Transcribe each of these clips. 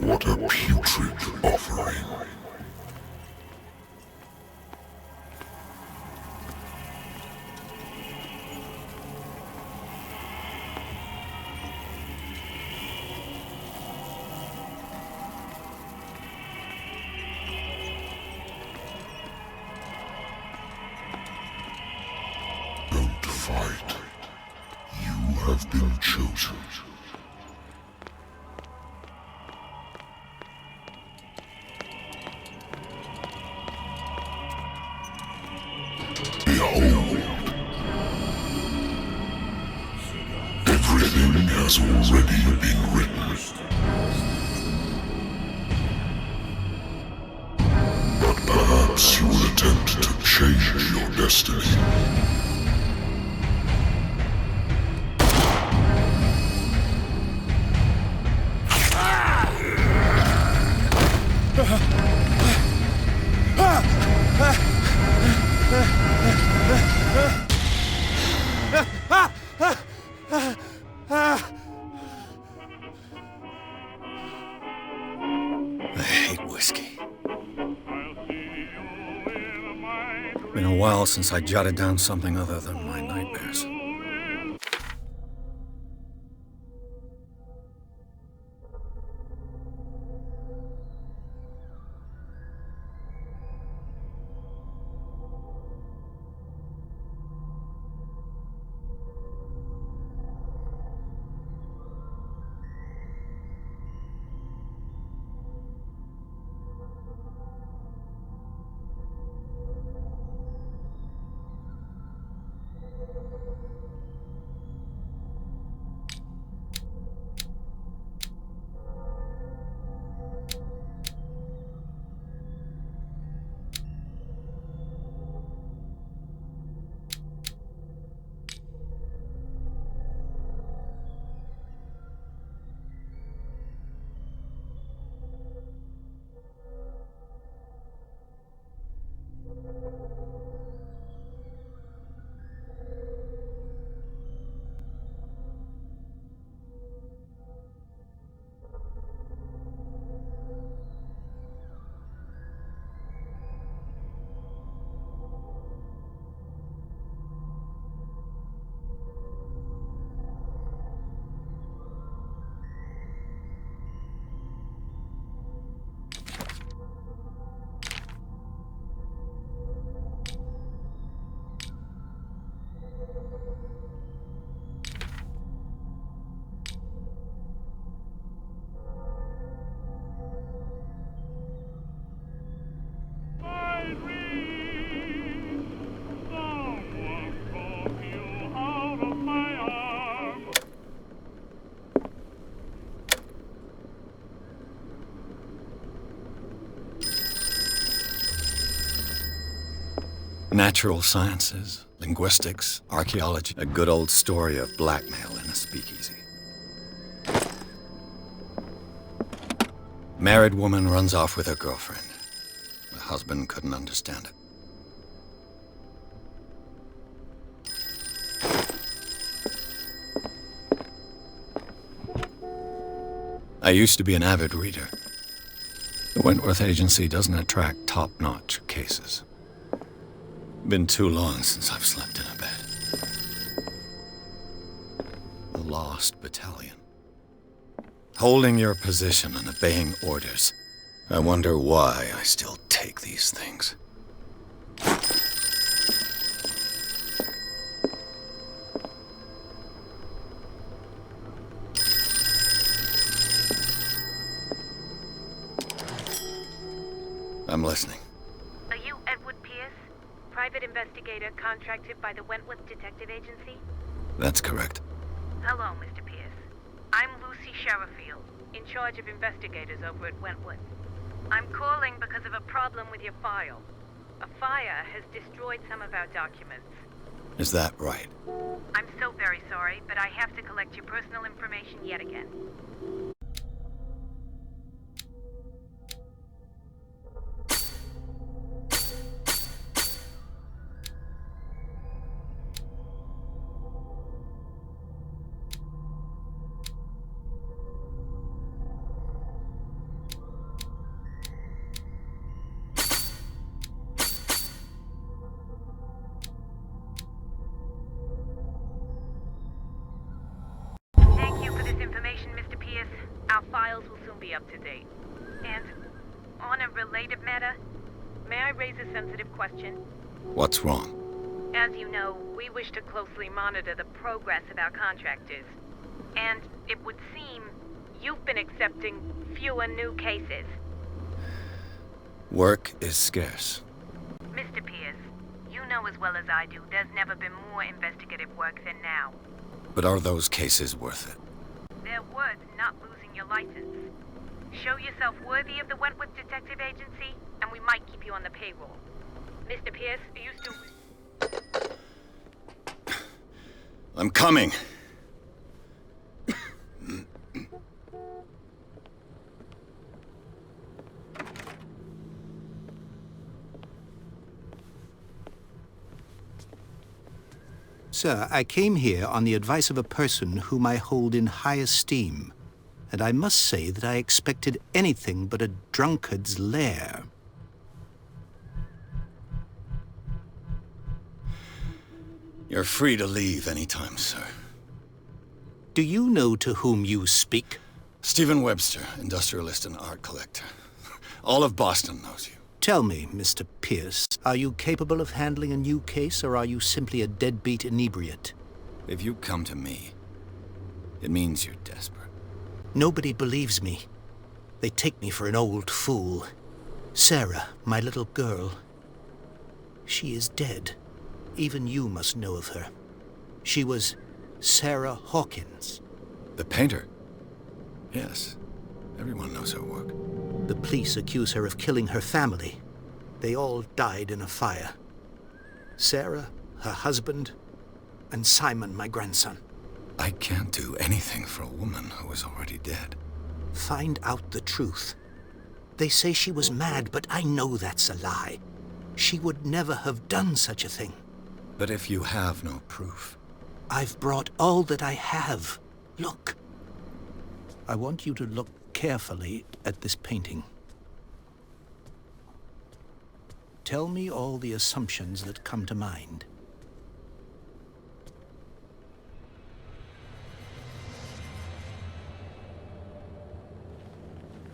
What a putrid offering. Don't fight. You have been chosen. Behold. Everything has already been written. But perhaps you will attempt to change your destiny. I hate whiskey. Been a while since I jotted down something other than my nightmares. Natural sciences, linguistics, archaeology. A good old story of blackmail in a speakeasy. Married woman runs off with her girlfriend. The husband couldn't understand it. I used to be an avid reader. The Wentworth Agency doesn't attract top-notch cases. Been too long since I've slept in a bed. The Lost Battalion. Holding your position and obeying orders. I wonder why I still take these things. I'm listening. Are you Edward Pierce, private investigator contracted by the Wentworth Detective Agency? That's correct. Hello, Mr. Pierce. I'm Lucy Sherifield, in charge of investigators over at Wentworth. I'm calling because of a problem with your file. A fire has destroyed some of our documents. Is that right? I'm so very sorry, but I have to collect your personal information yet again. Our files will soon be up to date. And on a related matter, may I raise a sensitive question? What's wrong? As you know, we wish to closely monitor the progress of our contractors. And it would seem you've been accepting fewer new cases. Work is scarce. Mr. Pierce, you know as well as I do, there's never been more investigative work than now. But are those cases worth it? They're worth not losing your license. Show yourself worthy of the Wentworth Detective Agency, and we might keep you on the payroll. Mr. Pierce, are you still... I'm coming. Sir, I came here on the advice of a person whom I hold in high esteem, and I must say that I expected anything but a drunkard's lair. You're free to leave anytime, sir. Do you know to whom you speak? Stephen Webster, industrialist and art collector. All of Boston knows you. Tell me, Mr. Pierce, are you capable of handling a new case, or are you simply a deadbeat inebriate? If you come to me, it means you're desperate. Nobody believes me. They take me for an old fool. Sarah, my little girl, she is dead. Even you must know of her. She was Sarah Hawkins. The painter? Yes. Everyone knows her work. The police accuse her of killing her family. They all died in a fire. Sarah, her husband, and Simon, my grandson. I can't do anything for a woman who is already dead. Find out the truth. They say she was mad, but I know that's a lie. She would never have done such a thing. But if you have no proof... I've brought all that I have. Look. I want you to look carefully at this painting. Tell me all the assumptions that come to mind.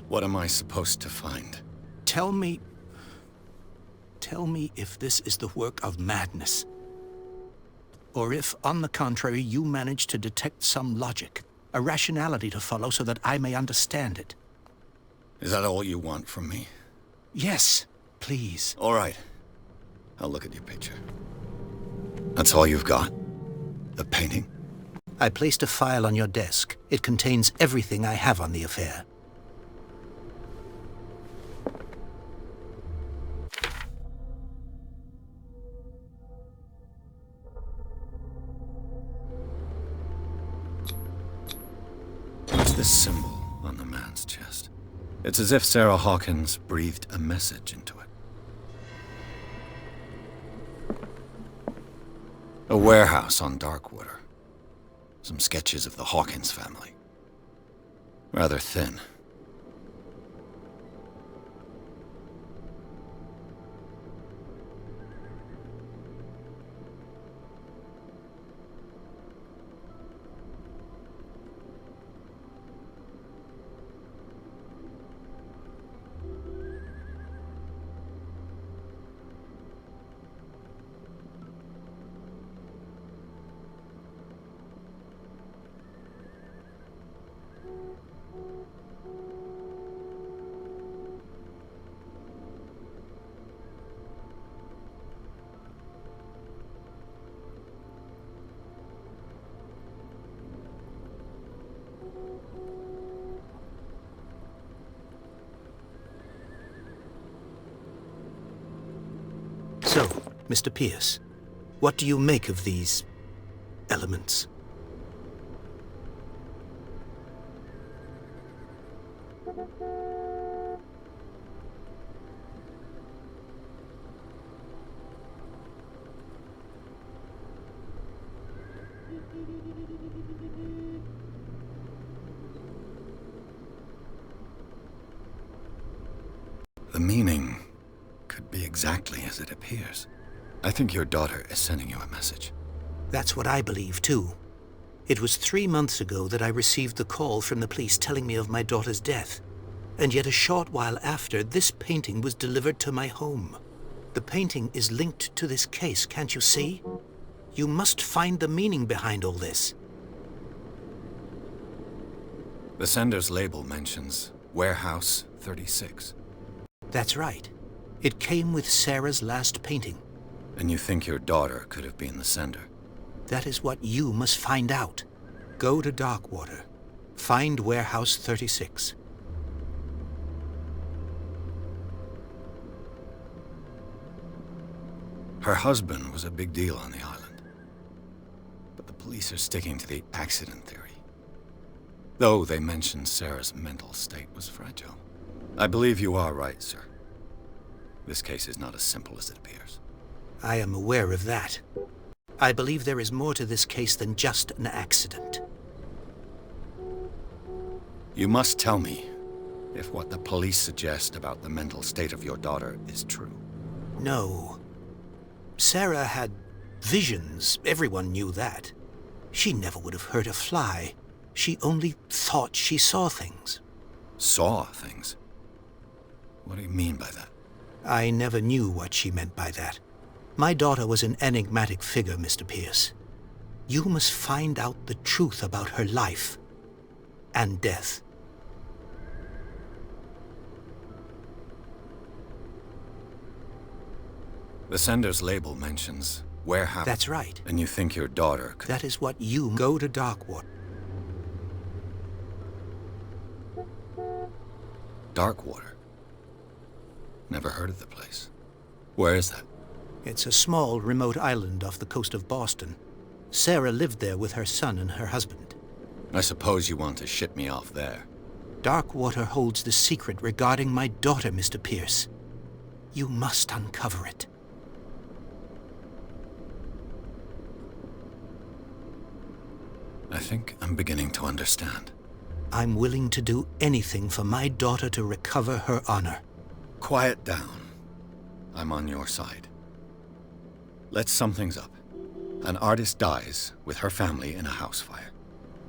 What am I supposed to find? Tell me if this is the work of madness. Or if, on the contrary, you manage to detect some logic, a rationality to follow so that I may understand it. Is that all you want from me? Yes, please. All right. I'll look at your picture. That's all you've got? The painting? I placed a file on your desk. It contains everything I have on the affair. this symbol on the man's chest? It's as if Sarah Hawkins breathed a message into it. A warehouse on Darkwater. Some sketches of the Hawkins family. Rather thin. So, Mr. Pierce, what do you make of these elements? The meaning could be exactly as it appears. I think your daughter is sending you a message. That's what I believe, too. It was 3 months ago that I received the call from the police telling me of my daughter's death. And yet a short while after, this painting was delivered to my home. The painting is linked to this case, can't you see? You must find the meaning behind all this. The sender's label mentions Warehouse 36. That's right. It came with Sarah's last painting. And you think your daughter could have been the sender? That is what you must find out. Go to Darkwater. Find Warehouse 36. Her husband was a big deal on the island. But the police are sticking to the accident theory. Though they mentioned Sarah's mental state was fragile. I believe you are right, sir. This case is not as simple as it appears. I am aware of that. I believe there is more to this case than just an accident. You must tell me if what the police suggest about the mental state of your daughter is true. No. Sarah had visions. Everyone knew that. She never would have hurt a fly. She only thought she saw things. Saw things? What do you mean by that? I never knew what she meant by that. My daughter was an enigmatic figure, Mr. Pierce. You must find out the truth about her life and death. The sender's label mentions warehouse. That's right. And you think your daughter could... That is what you go to Darkwater. Darkwater? Never heard of the place. Where is that? It's a small, remote island off the coast of Boston. Sarah lived there with her son and her husband. I suppose you want to ship me off there. Darkwater holds the secret regarding my daughter, Mr. Pierce. You must uncover it. I think I'm beginning to understand. I'm willing to do anything for my daughter to recover her honor. Quiet down. I'm on your side. Let's sum things up. An artist dies with her family in a house fire.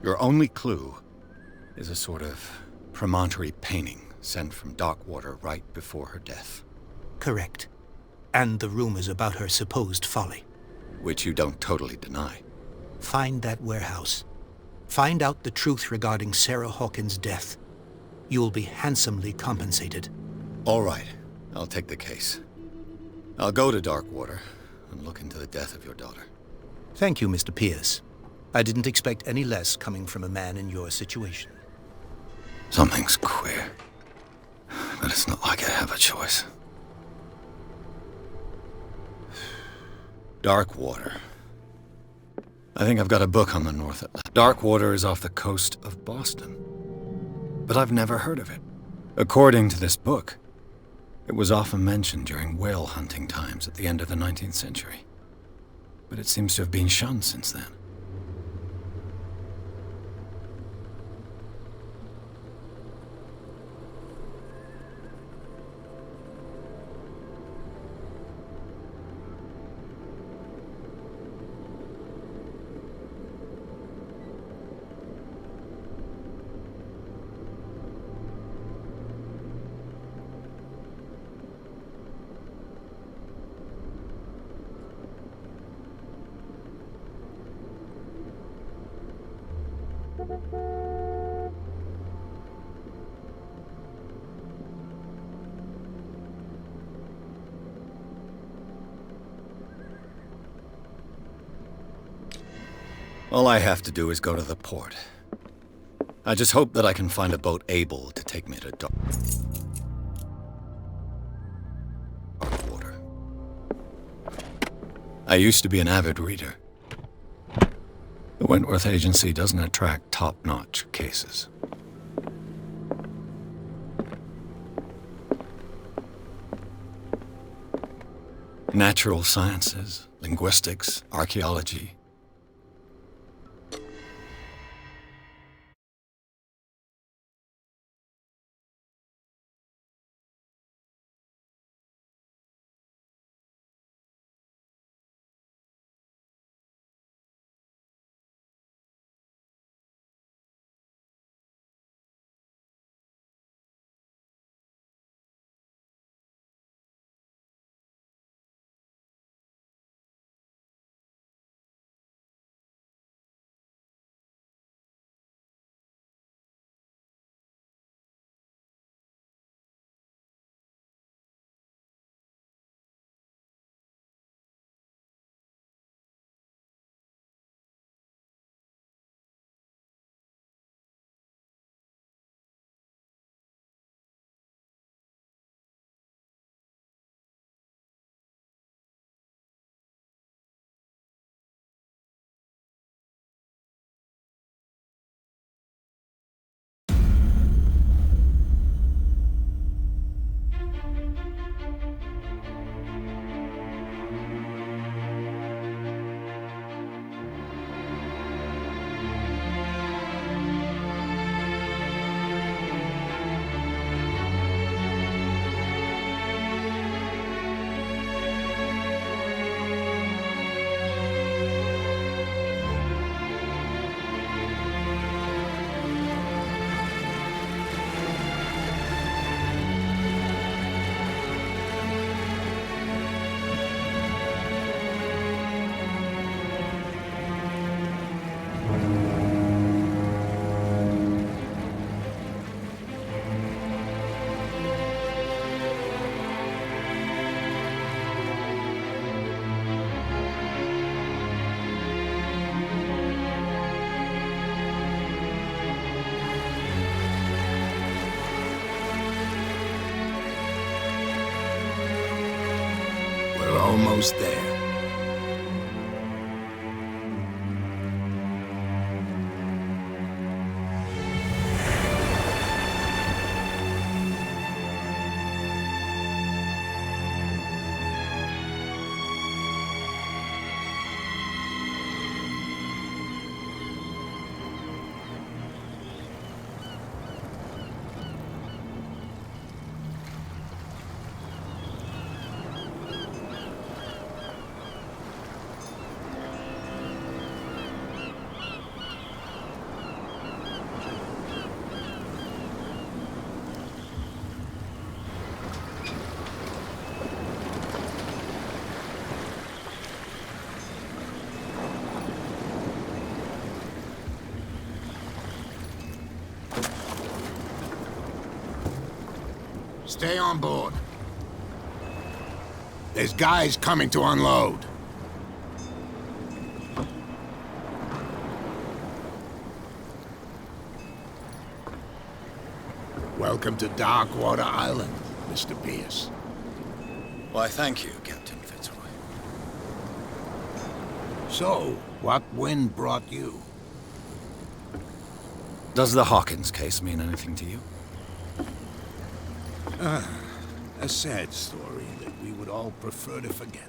Your only clue is a sort of promontory painting sent from Darkwater right before her death. Correct. And the rumors about her supposed folly. Which you don't totally deny. Find that warehouse. Find out the truth regarding Sarah Hawkins' death. You'll be handsomely compensated. All right. I'll take the case. I'll go to Darkwater and look into the death of your daughter. Thank you, Mr. Pierce. I didn't expect any less coming from a man in your situation. Something's queer. But it's not like I have a choice. Darkwater. I think I've got a book on the North Atlantic. Darkwater is off the coast of Boston. but I've never heard of it. According to this book, it was often mentioned during whale hunting times at the end of the 19th century. But it seems to have been shunned since then. All I have to do is go to the port. I just hope that I can find a boat able to take me to dark water. I used to be an avid reader. The Wentworth Agency doesn't attract top-notch cases. Natural sciences, linguistics, archaeology. Almost there. Stay on board. There's guys coming to unload. Welcome to Darkwater Island, Mr. Pierce. Why, thank you, Captain Fitzroy. So, what wind brought you? Does the Hawkins case mean anything to you? A sad story that we would all prefer to forget.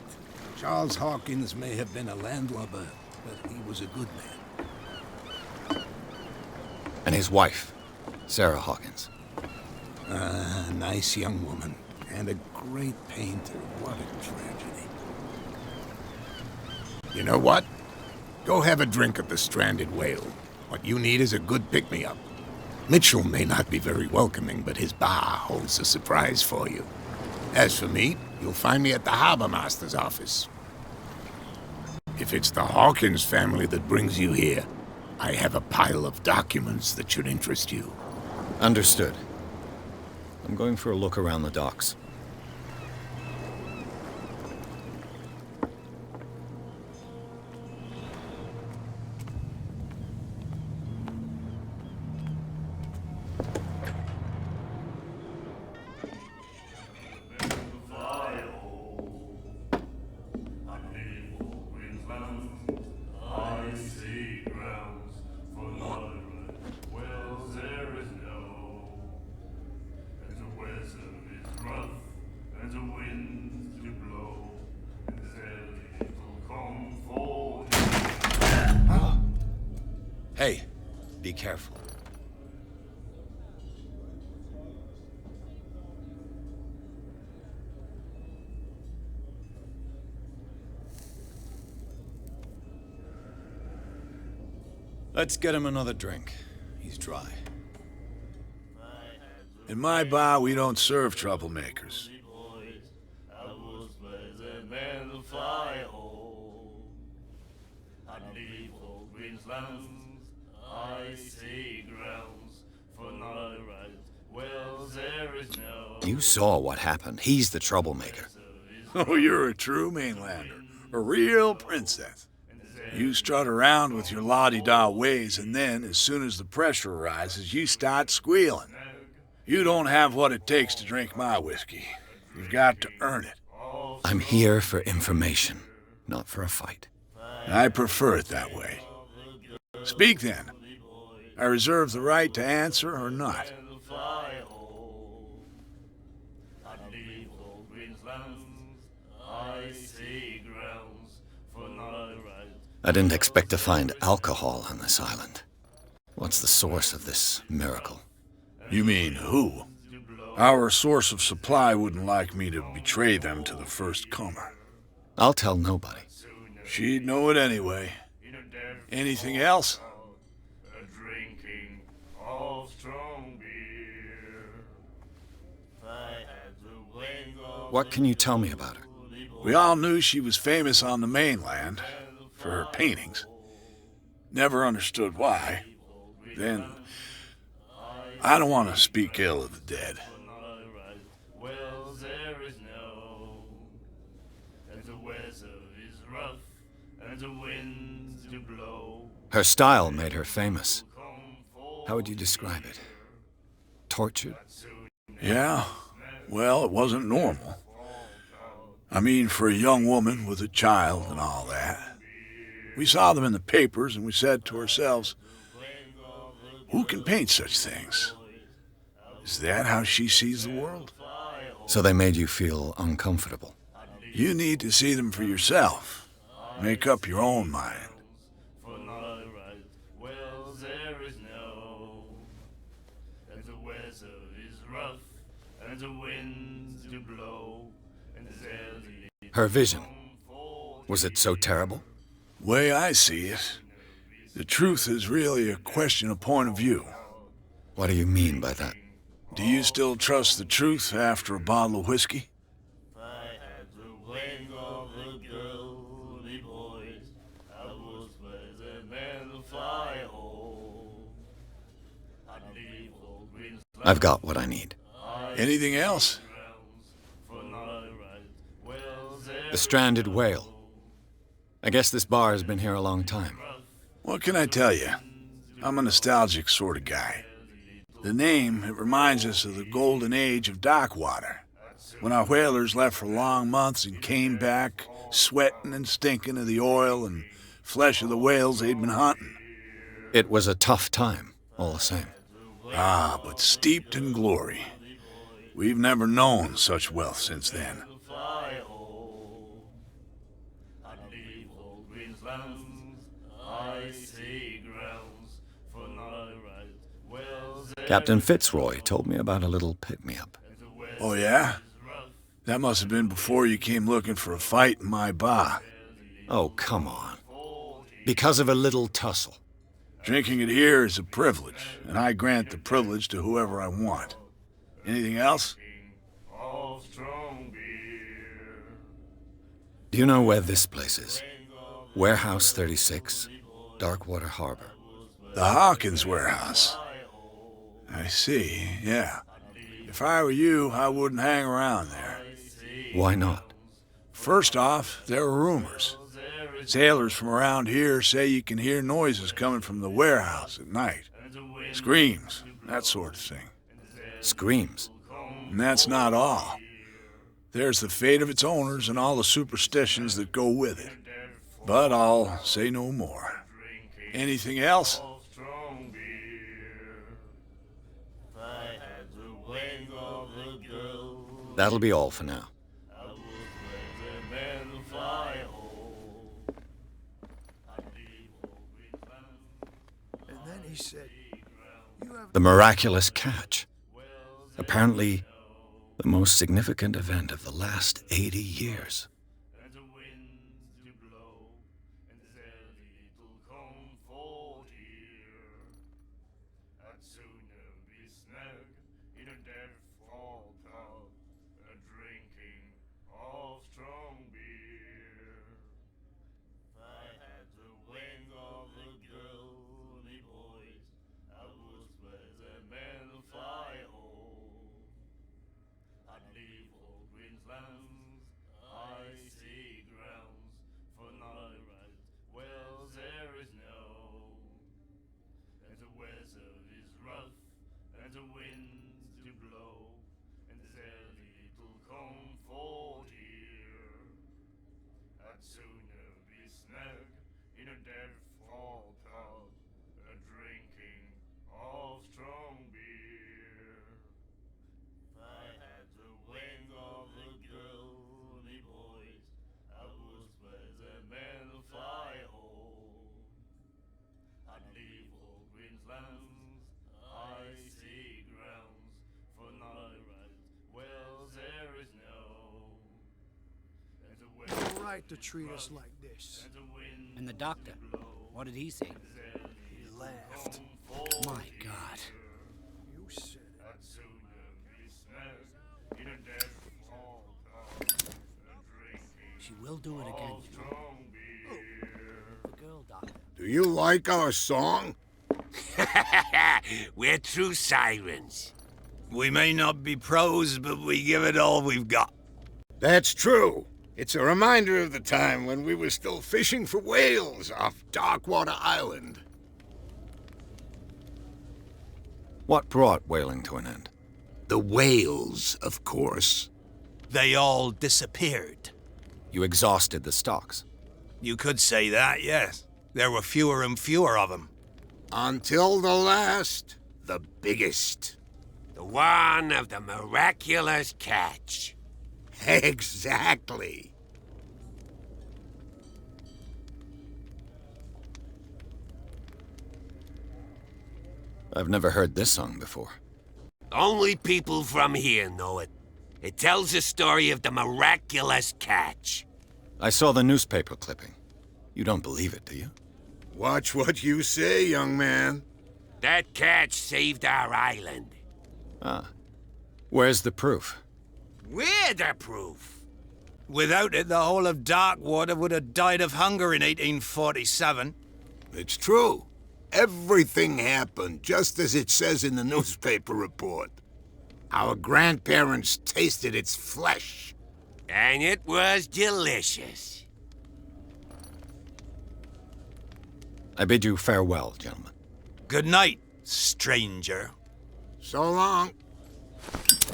Charles Hawkins may have been a landlubber, but he was a good man. And his wife, Sarah Hawkins. A nice young woman, and a great painter. What a tragedy. You know what? Go have a drink at the Stranded Whale. What you need is a good pick-me-up. Mitchell may not be very welcoming, but his bar holds a surprise for you. As for me, you'll find me at the Harbor Master's office. If it's the Hawkins family that brings you here, I have a pile of documents that should interest you. Understood. I'm going for a look around the docks. Hey, be careful. Let's get him another drink. He's dry. In my bar, we don't serve troublemakers. You saw what happened. He's the troublemaker. Oh, you're a true mainlander. A real princess. You strut around with your la-di-da ways, and then, as soon as the pressure arises, you start squealing. You don't have what it takes to drink my whiskey. You've got to earn it. I'm here for information, not for a fight. I prefer it that way. Speak then. I reserve the right to answer or not. I didn't expect to find alcohol on this island. What's the source of this miracle? You mean who? Our source of supply wouldn't like me to betray them to the first comer. I'll tell nobody. She'd know it anyway. Anything else? What can you tell me about her? We all knew she was famous on the mainland for her paintings. Never understood why. Then, I don't want to speak ill of the dead. Her style made her famous. How would you describe it? Tortured? Yeah, well, it wasn't normal. I mean, for a young woman with a child and all that. We saw them in the papers and we said to ourselves, who can paint such things? Is that how she sees the world? So they made you feel uncomfortable. You need to see them for yourself. Make up your own mind. Her vision, was it so terrible? Way I see it, the truth is really a question of point of view. What do you mean by that? Do you still trust the truth after a bottle of whiskey? I've got what I need. Anything else? The Stranded Whale. I guess this bar has been here a long time. What can I tell you? I'm a nostalgic sort of guy. The name, it reminds us of the golden age of dock water, when our whalers left for long months and came back sweating and stinking of the oil and flesh of the whales they'd been hunting. It was a tough time. all the same. Ah, but steeped in glory. We've never known such wealth since then. Captain Fitzroy told me about a little pick-me-up. Oh, yeah? That must have been before you came looking for a fight in my bar. Oh, come on. Because of a little tussle. Drinking it here is a privilege, and I grant the privilege to whoever I want. Anything else? Do you know where this place is? Warehouse 36, Darkwater Harbor. The Hawkins warehouse. I see, yeah. If I were you, I wouldn't hang around there. Why not? First off, there are rumors. Sailors from around here say you can hear noises coming from the warehouse at night. Screams, that sort of thing. Screams? And that's not all. There's the fate of its owners and all the superstitions that go with it. But I'll say no more. Anything else? That'll be all for now. And then he said, The miraculous catch. Apparently, the most significant event of the last 80 years. right to treat us like this. And the doctor, what did he say? He laughed. My God. You said She will do it again, you know. The girl doctor. Do you like our song? We're true sirens. We may not be pros, but we give it all we've got. That's true. It's a reminder of the time when we were still fishing for whales off Darkwater Island. What brought whaling to an end? The whales, of course. They all disappeared. You exhausted the stocks. You could say that, yes. There were fewer and fewer of them. Until the last, the biggest. The one of the miraculous catch. Exactly. I've never heard this song before. Only people from here know it. It tells the story of the miraculous catch. I saw the newspaper clipping. You don't believe it, do you? Watch what you say, young man. That catch saved our island. Ah. Where's the proof? We're the proof. Without it, the whole of Darkwater would have died of hunger in 1847. It's true. Everything happened just as it says in the newspaper report. Our grandparents tasted its flesh. And it was delicious. I bid you farewell, gentlemen. Good night, stranger. So long.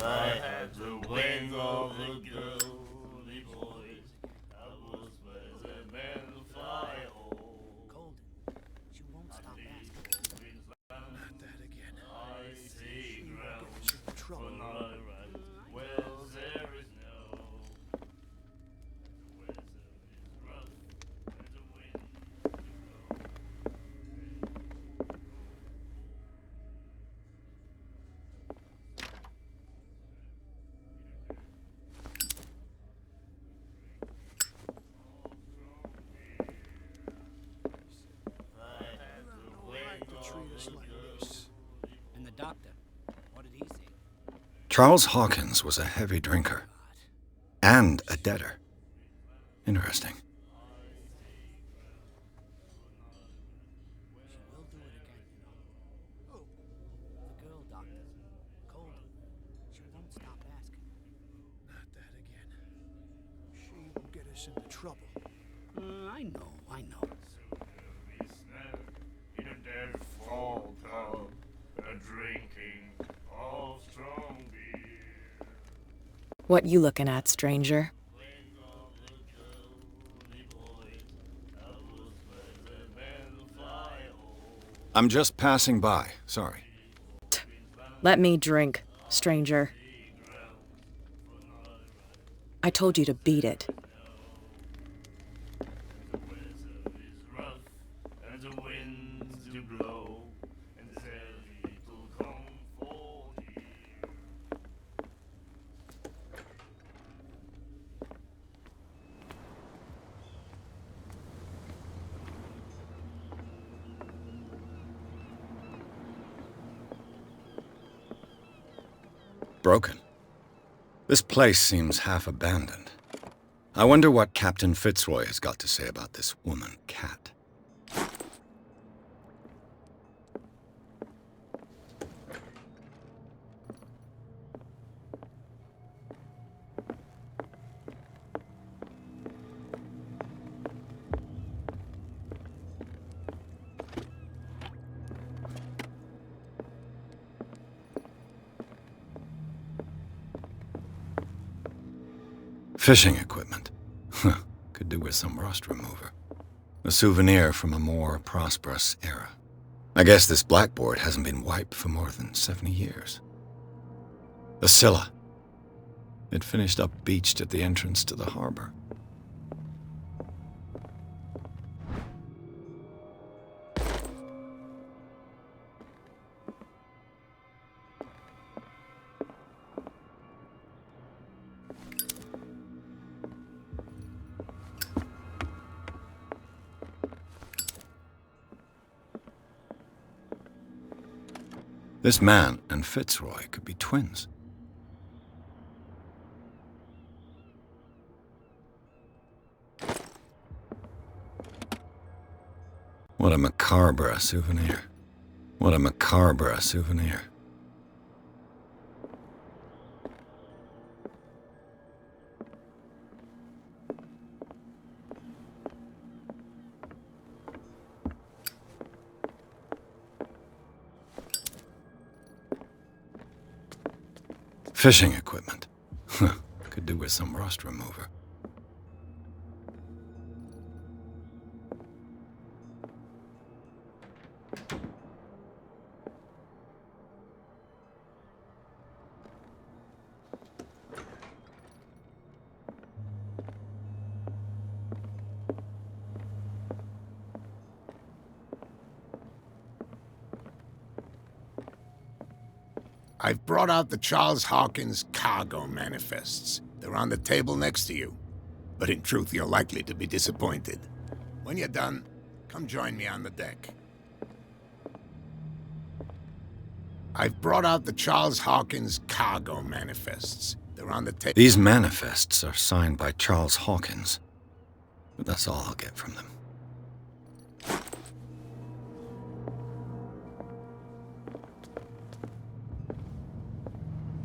I had the wing of the girly boys. I was where the men fly home. Golden. She won't stop asking. that us like this. And the doctor, what did he say? Charles Hawkins was a heavy drinker. And a debtor. Interesting. She will do it again, you know. Oh, the girl doctor. Cold. She won't stop asking. Not that again. She will get us into trouble. I know. In a dead fall tub, a drinking of strong beer. What you looking at, stranger? I'm just passing by. Sorry. Let me drink, stranger. I told you to beat it. Broken. This place seems half abandoned. I wonder what Captain Fitzroy has got to say about this woman cat. Fishing equipment. Could do with some rust remover. A souvenir from a more prosperous era. I guess this blackboard hasn't been wiped for more than 70 years. A Scylla. It finished up beached at the entrance to the harbor. This man and Fitzroy could be twins. What a macabre souvenir. What a macabre souvenir. Fishing equipment. Could do with some rust remover. I've brought out the Charles Hawkins cargo manifests. They're on the table next to you. But in truth, you're likely to be disappointed. When you're done, come join me on the deck. I've brought out the Charles Hawkins cargo manifests. They're on the table. These manifests are signed by Charles Hawkins. But that's all I'll get from them.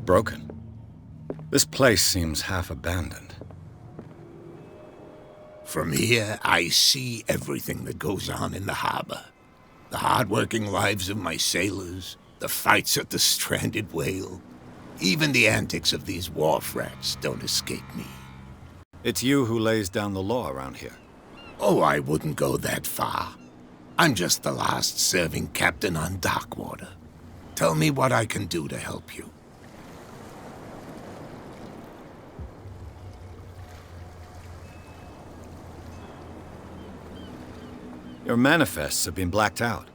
Broken. This place seems half abandoned. From here, I see everything that goes on in the harbor. The hard-working lives of my sailors, the fights at the stranded whale. Even the antics of these wharf rats don't escape me. It's you who lays down the law around here. Oh, I wouldn't go that far. I'm just the last serving captain on Darkwater. Tell me what I can do to help you. Your manifests have been blacked out.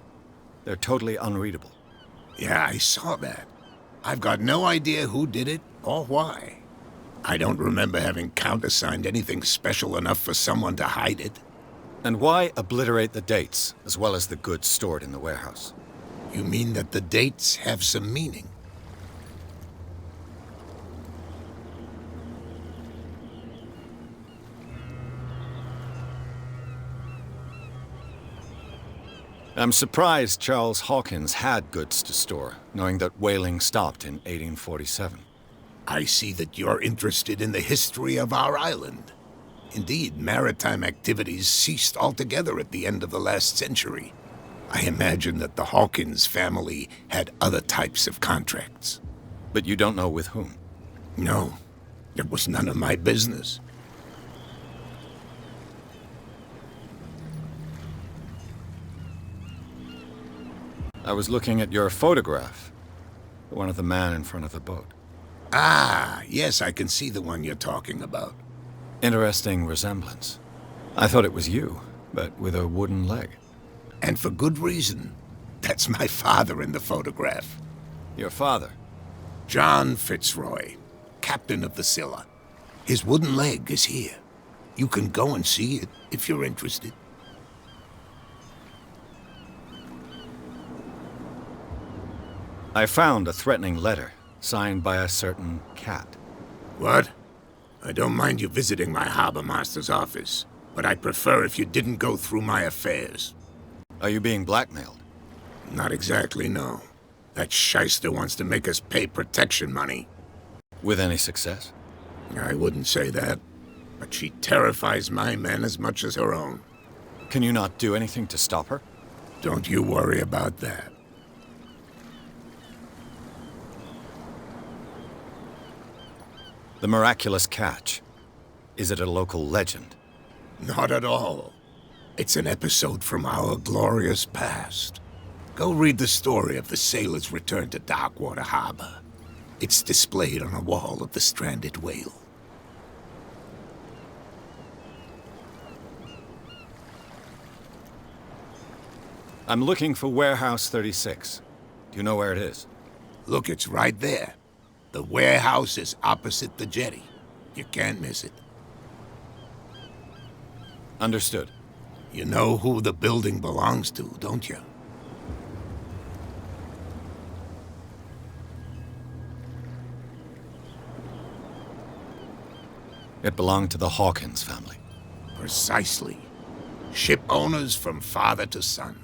They're totally unreadable. Yeah, I saw that. I've got no idea who did it or why. I don't remember having countersigned anything special enough for someone to hide it. And why obliterate the dates, as well as the goods stored in the warehouse? You mean that the dates have some meaning? I'm surprised Charles Hawkins had goods to store, knowing that whaling stopped in 1847. I see that you're interested in the history of our island. Indeed, maritime activities ceased altogether at the end of the last century. I imagine that the Hawkins family had other types of contracts. But you don't know with whom? No, it was none of my business. I was looking at your photograph. The one of the man in front of the boat. Ah, yes, I can see the one you're talking about. Interesting resemblance. I thought it was you, but with a wooden leg. And for good reason. That's my father in the photograph. Your father? John Fitzroy, captain of the Scylla. His wooden leg is here. You can go and see it if you're interested. I found a threatening letter, signed by a certain cat. What? I don't mind you visiting my harbor master's office, but I'd prefer if you didn't go through my affairs. Are you being blackmailed? Not exactly, no. That shyster wants to make us pay protection money. With any success? I wouldn't say that, but she terrifies my men as much as her own. Can you not do anything to stop her? Don't you worry about that. The miraculous catch. Is it a local legend? Not at all. It's an episode from our glorious past. Go read the story of the sailor's return to Darkwater Harbor. It's displayed on a wall of the stranded whale. I'm looking for Warehouse 36. Do you know where it is? Look, it's right there. The warehouse is opposite the jetty. You can't miss it. Understood. You know who the building belongs to, don't you? It belonged to the Hawkins family. Precisely. Ship owners from father to son.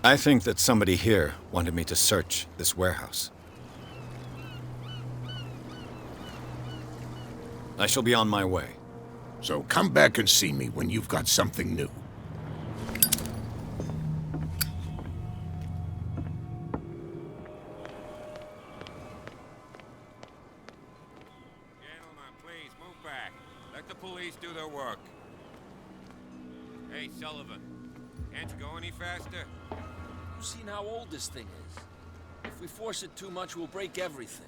I think that somebody here wanted me to search this warehouse. I shall be on my way. So come back and see me when you've got something new. Gentlemen, please, move back. Let the police do their work. Hey, Sullivan. Can't you go any faster? You've seen how old this thing is. If we force it too much, we'll break everything.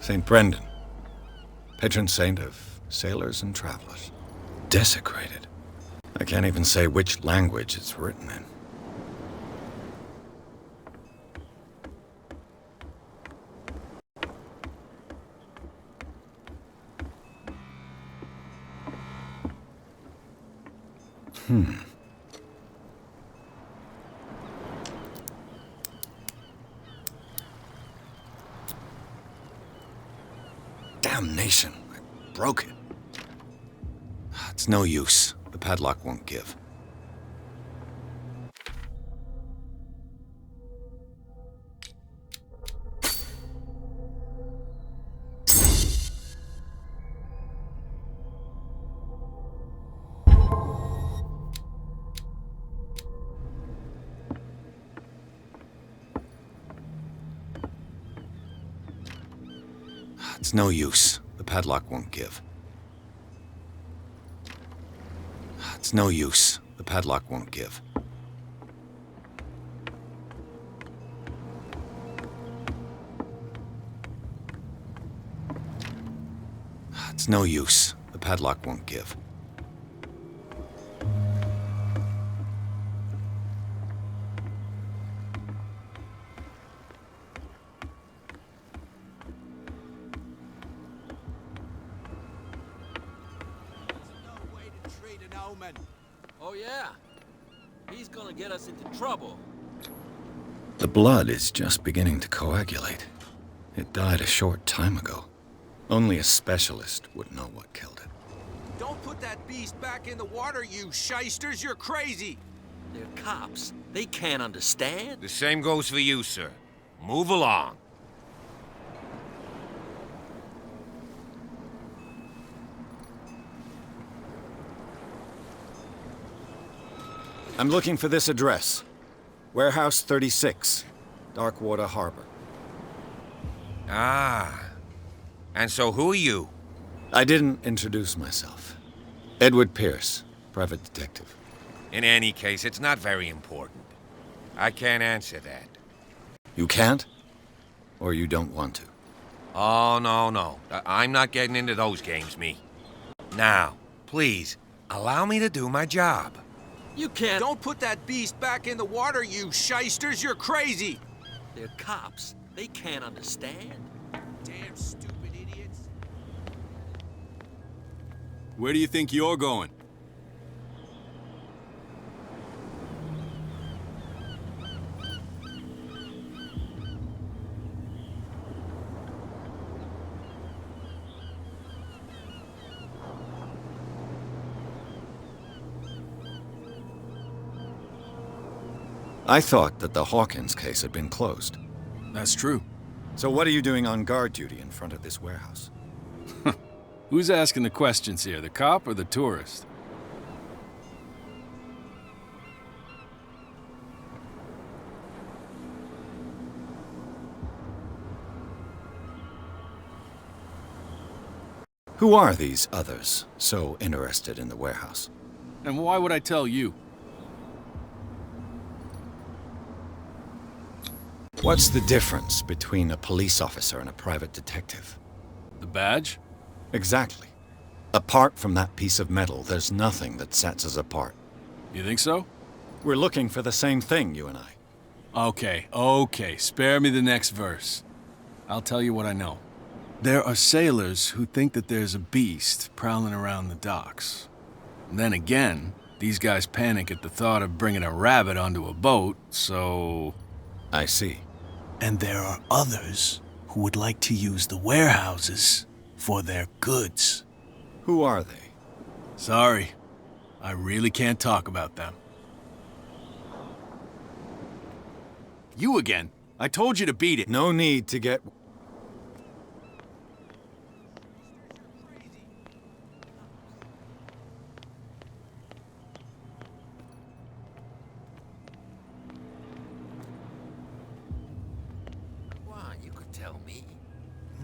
St. Brendan, patron saint of sailors and travelers. Desecrated. I can't even say which language it's written in. Damnation. I broke it. It's no use. The padlock won't give. It's no use. The padlock won't give. It's no use. The padlock won't give. It's no use. The padlock won't give. Oh, yeah. He's gonna get us into trouble. The blood is just beginning to coagulate. It died a short time ago. Only a specialist would know what killed it. Don't put that beast back in the water, you shysters! You're crazy! They're cops. They can't understand. The same goes for you, sir. Move along. I'm looking for this address. Warehouse 36, Darkwater Harbor. Ah. And so who are you? I didn't introduce myself. Edward Pierce, private detective. In any case, it's not very important. I can't answer that. You can't? Or you don't want to? Oh, no. I'm not getting into those games, me. Now, please, allow me to do my job. You can't... Don't put that beast back in the water, you shysters! You're crazy! They're cops. They can't understand. Damn stupid idiots. Where do you think you're going? I thought that the Hawkins case had been closed. That's true. So what are you doing on guard duty in front of this warehouse? Who's asking the questions here, the cop or the tourist? Who are these others so interested in the warehouse? And why would I tell you? What's the difference between a police officer and a private detective? The badge? Exactly. Apart from that piece of metal, there's nothing that sets us apart. You think so? We're looking for the same thing, you and I. Okay. Spare me the next verse. I'll tell you what I know. There are sailors who think that there's a beast prowling around the docks. And then again, these guys panic at the thought of bringing a rabbit onto a boat, so... I see. And there are others who would like to use the warehouses for their goods. Who are they? Sorry. I really can't talk about them. You again. I told you to beat it. No need to get...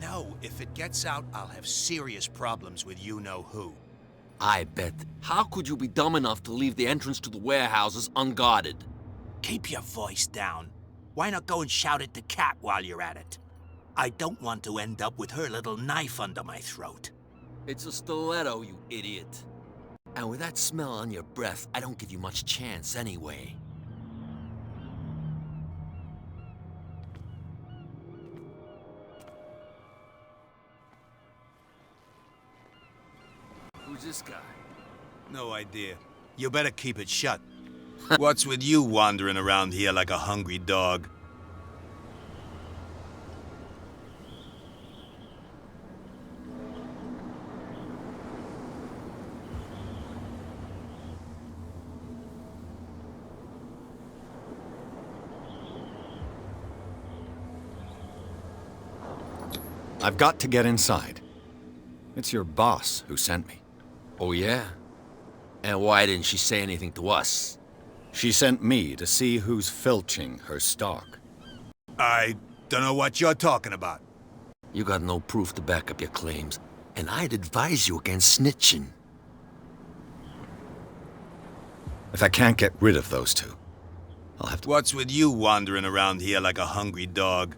No, if it gets out, I'll have serious problems with you-know-who. I bet. How could you be dumb enough to leave the entrance to the warehouses unguarded? Keep your voice down. Why not go and shout at the cat while you're at it? I don't want to end up with her little knife under my throat. It's a stiletto, you idiot. And with that smell on your breath, I don't give you much chance anyway. Who's this guy? No idea. You better keep it shut. What's with you wandering around here like a hungry dog? I've got to get inside. It's your boss who sent me. Oh, yeah? And why didn't she say anything to us? She sent me to see who's filching her stock. I don't know what you're talking about. You got no proof to back up your claims, and I'd advise you against snitching. If I can't get rid of those two, I'll have to... What's with you wandering around here like a hungry dog?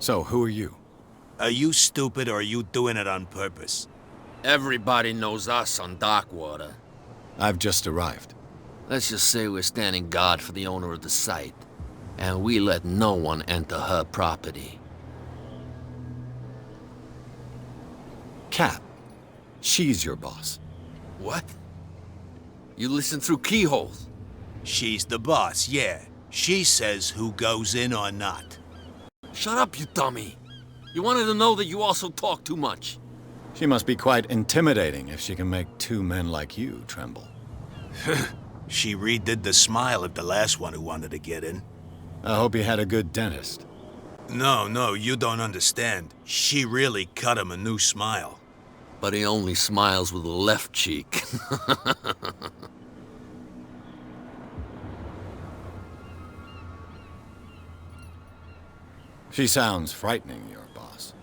So, who are you? Are you stupid or are you doing it on purpose? Everybody knows us on Darkwater. I've just arrived. Let's just say we're standing guard for the owner of the site, and we let no one enter her property. Cap. She's your boss. What? You listen through keyholes? She's the boss, yeah. She says who goes in or not. Shut up, you dummy. You wanted to know that you also talk too much. She must be quite intimidating if she can make two men like you tremble. She redid the smile of the last one who wanted to get in. I hope he had a good dentist. No, you don't understand. She really cut him a new smile. But he only smiles with the left cheek. She sounds frightening, your boss.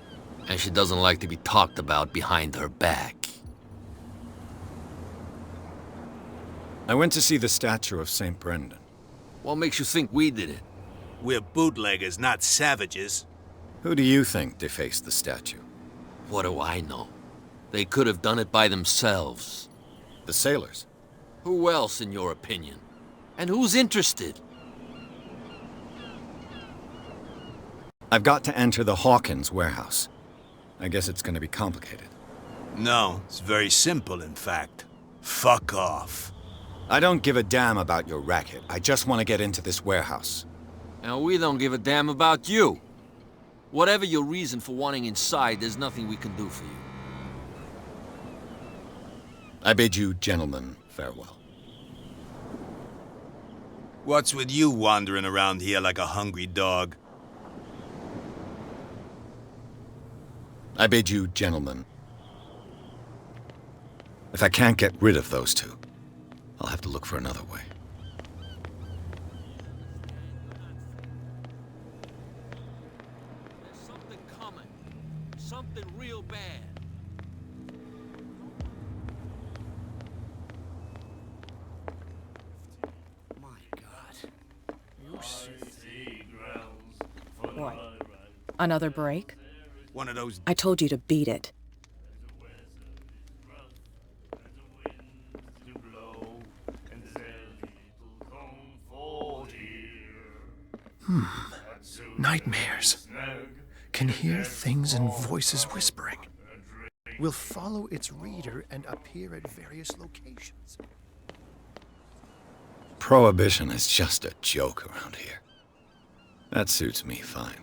And she doesn't like to be talked about behind her back. I went to see the statue of St. Brendan. What makes you think we did it? We're bootleggers, not savages. Who do you think defaced the statue? What do I know? They could have done it by themselves. The sailors? Who else, in your opinion? And who's interested? I've got to enter the Hawkins warehouse. I guess it's gonna be complicated. No, it's very simple, in fact. Fuck off. I don't give a damn about your racket. I just want to get into this warehouse. And we don't give a damn about you. Whatever your reason for wanting inside, there's nothing we can do for you. I bid you gentlemen farewell. What's with you wandering around here like a hungry dog? I bid you gentlemen. If I can't get rid of those two, I'll have to look for another way. There's something coming. Something real bad. My God. You see. What? Another break? One of those... I told you to beat it. Nightmares. Can hear things and voices whispering. Will follow its reader and appear at various locations. Prohibition is just a joke around here. That suits me fine.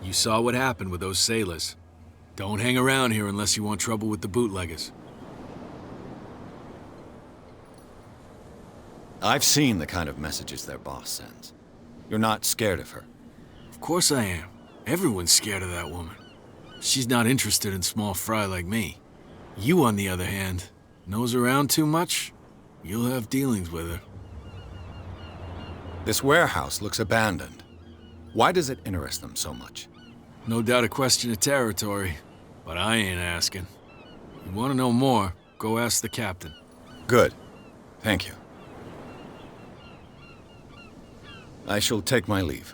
You saw what happened with those sailors. Don't hang around here unless you want trouble with the bootleggers. I've seen the kind of messages their boss sends. You're not scared of her. Of course I am. Everyone's scared of that woman. She's not interested in small fry like me. You, on the other hand, nose around too much, you'll have dealings with her. This warehouse looks abandoned. Why does it interest them so much? No doubt a question of territory, but I ain't asking. You want to know more, go ask the captain. Good. Thank you. I shall take my leave.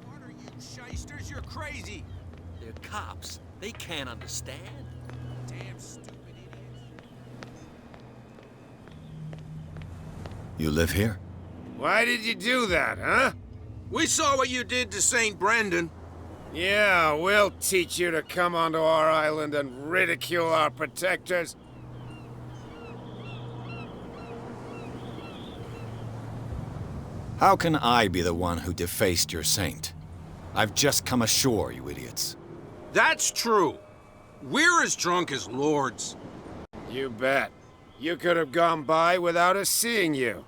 What are you shysters? You're crazy! They're cops. They can't understand. Damn stupid idiots. You live here? Why did you do that, huh? We saw what you did to St. Brendan. Yeah, we'll teach you to come onto our island and ridicule our protectors. How can I be the one who defaced your saint? I've just come ashore, you idiots. That's true. We're as drunk as lords. You bet. You could have gone by without us seeing you.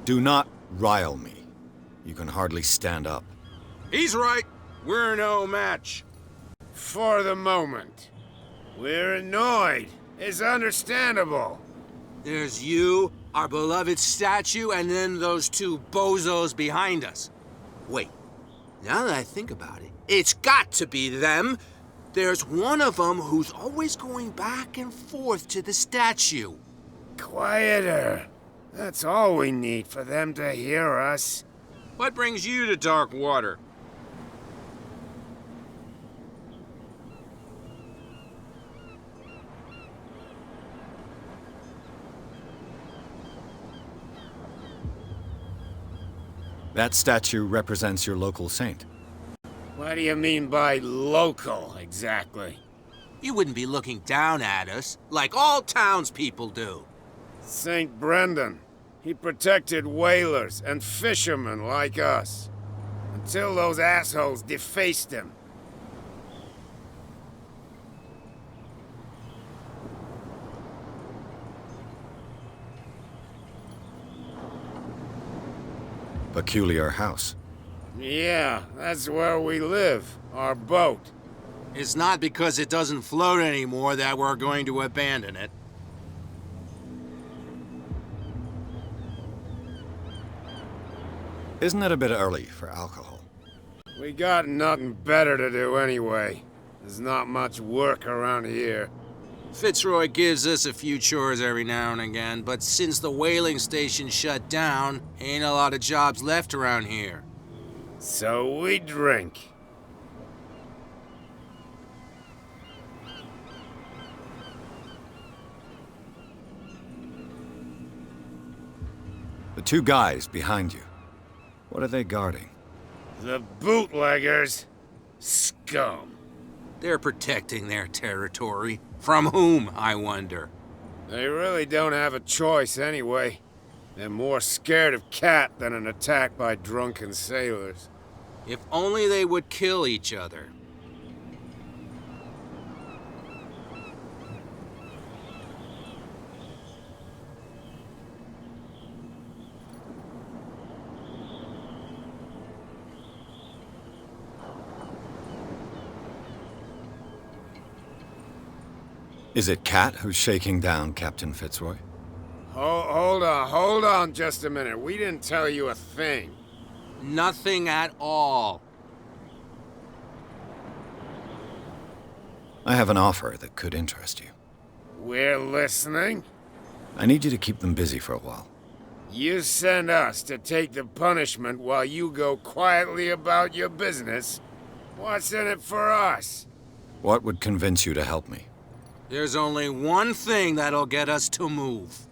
Do not rile me. You can hardly stand up. He's right. We're no match. For the moment. We're annoyed. It's understandable. There's you, our beloved statue, and then those two bozos behind us. Wait, now that I think about it, it's got to be them. There's one of them who's always going back and forth to the statue. Quieter. That's all we need for them to hear us. What brings you to dark water? That statue represents your local saint. What do you mean by local, exactly? You wouldn't be looking down at us, like all townspeople do. St. Brendan. He protected whalers and fishermen like us. Until those assholes defaced him. Peculiar house. Yeah, that's where we live. Our boat. It's not because it doesn't float anymore that we're going to abandon it. Isn't it a bit early for alcohol? We got nothing better to do anyway. There's not much work around here. Fitzroy gives us a few chores every now and again, but since the whaling station shut down, ain't a lot of jobs left around here. So we drink. The two guys behind you. What are they guarding? The bootleggers. Scum. They're protecting their territory. From whom, I wonder? They really don't have a choice anyway. They're more scared of Cat than an attack by drunken sailors. If only they would kill each other. Is it Cat who's shaking down Captain Fitzroy? Hold on just a minute. We didn't tell you a thing. Nothing at all. I have an offer that could interest you. We're listening. I need you to keep them busy for a while. You send us to take the punishment while you go quietly about your business. What's in it for us? What would convince you to help me? There's only one thing that'll get us to move.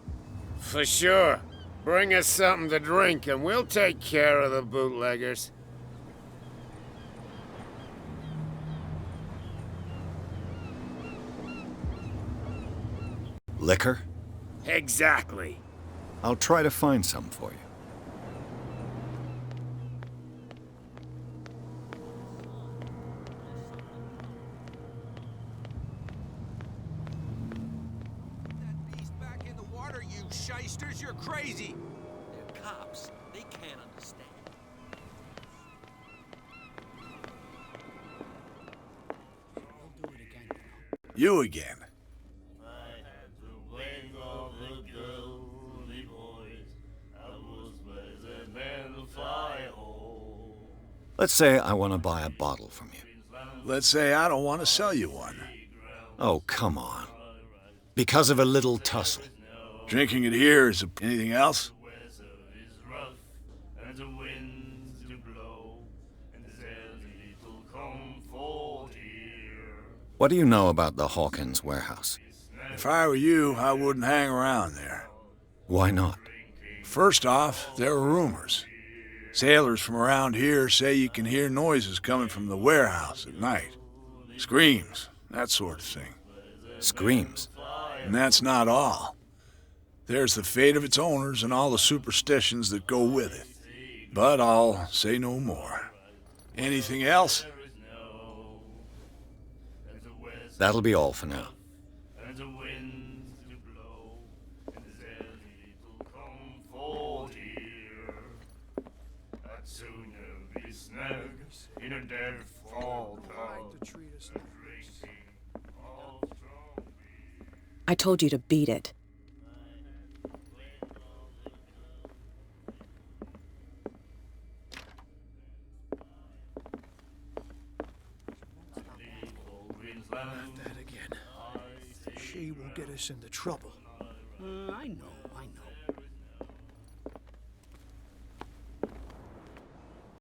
For sure. Bring us something to drink and we'll take care of the bootleggers. Liquor? Exactly. I'll try to find some for you. Shysters, you're crazy! They're cops. They can't understand. I'll do it again. You again. I had the wings of the girly boys. I was better than the fire hole. Let's say I want to buy a bottle from you. Let's say I don't want to sell you one. Oh, come on. Because of a little tussle. Drinking it here is anything else? What do you know about the Hawkins warehouse? If I were you, I wouldn't hang around there. Why not? First off, there are rumors. Sailors from around here say you can hear noises coming from the warehouse at night. Screams, that sort of thing. Screams? And that's not all. There's the fate of its owners and all the superstitions that go with it. But I'll say no more. Anything else? That'll be all for now. I told you to beat it. Not that again. She will get us into trouble. I know.